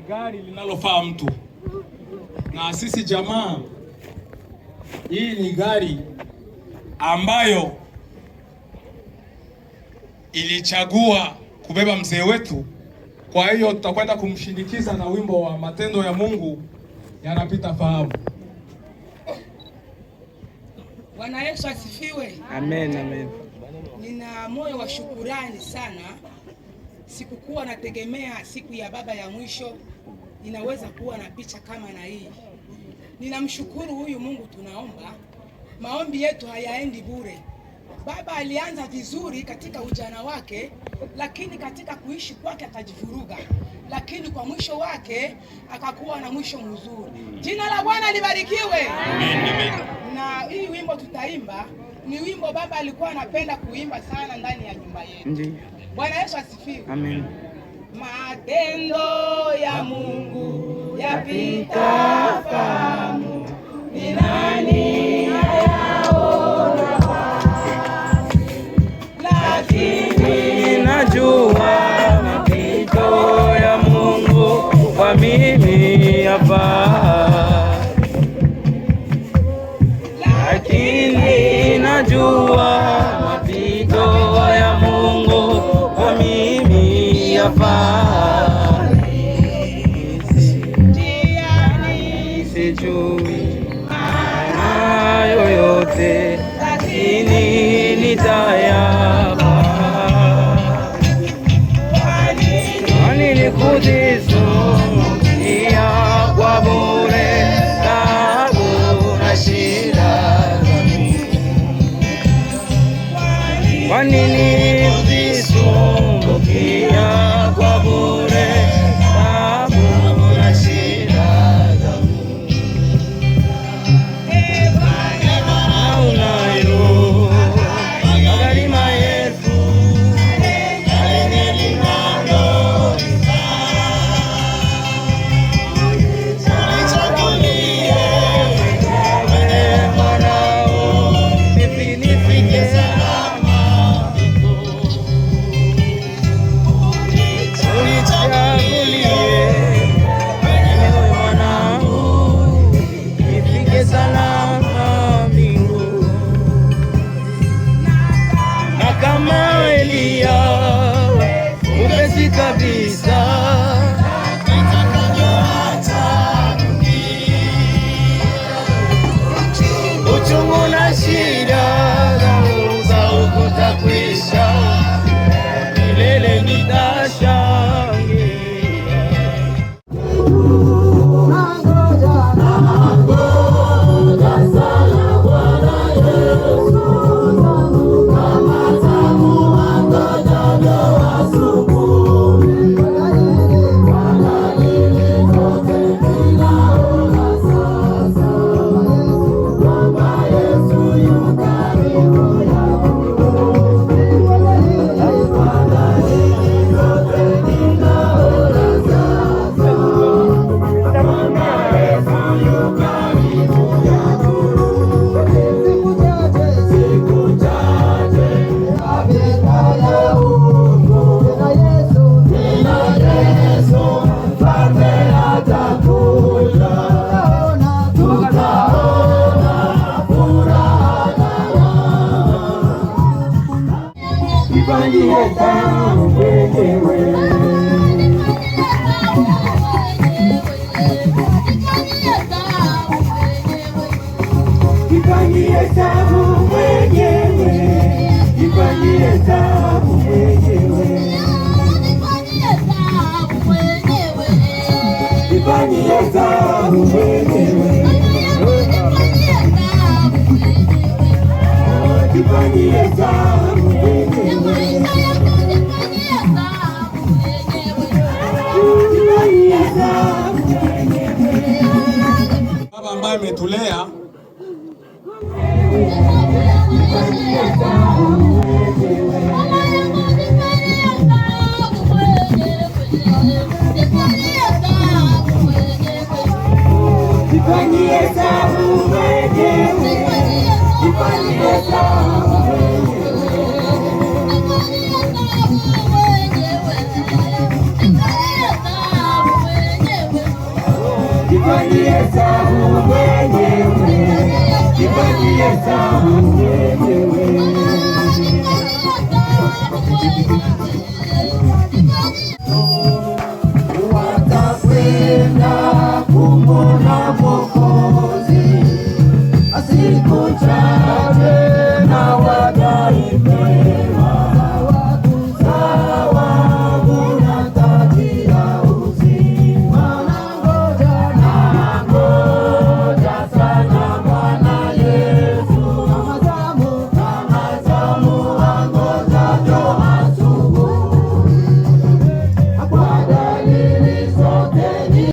Gari linalofaa mtu. Na sisi jamaa, hii ni gari ambayo ilichagua kubeba mzee wetu. Kwa hiyo tutakwenda kumshindikiza na wimbo wa matendo ya Mungu yanapita fahamu. Bwana Yesu asifiwe. Amen, amen. Nina moyo wa shukurani sana. Sikukuwa nategemea siku ya baba ya mwisho inaweza kuwa na picha kama na hii. Ninamshukuru huyu Mungu. Tunaomba maombi yetu hayaendi bure. Baba alianza vizuri katika ujana wake, lakini katika kuishi kwake akajivuruga, lakini kwa mwisho wake akakuwa na mwisho mzuri. Jina la Bwana libarikiwe. Amen. Na hii wimbo tutaimba ni wimbo baba alikuwa anapenda kuimba sana ndani ya nyumba yetu. Bwana Yesu asifiwe. Amen. Matendo ya Mungu yapita fahamu, ni nani hayaona wazi, lakini najua mapito ya Mungu kwa mimi hapa, lakini najua mapito ya Mungu kwa mimi hapa. Sijui maana yoyote, lakini nitayapa. Kwani nikujisumbia kwa bure, taabu na shida. Kwani nikujisumbia kwa bure, taabu na shida. Kabisa uchungu na shida za ukutakwisha, milele nitashangilia. Baba ambaye ametulea jifanyie hesabu mwenyewe, jifanyie hesabu mwenyewe.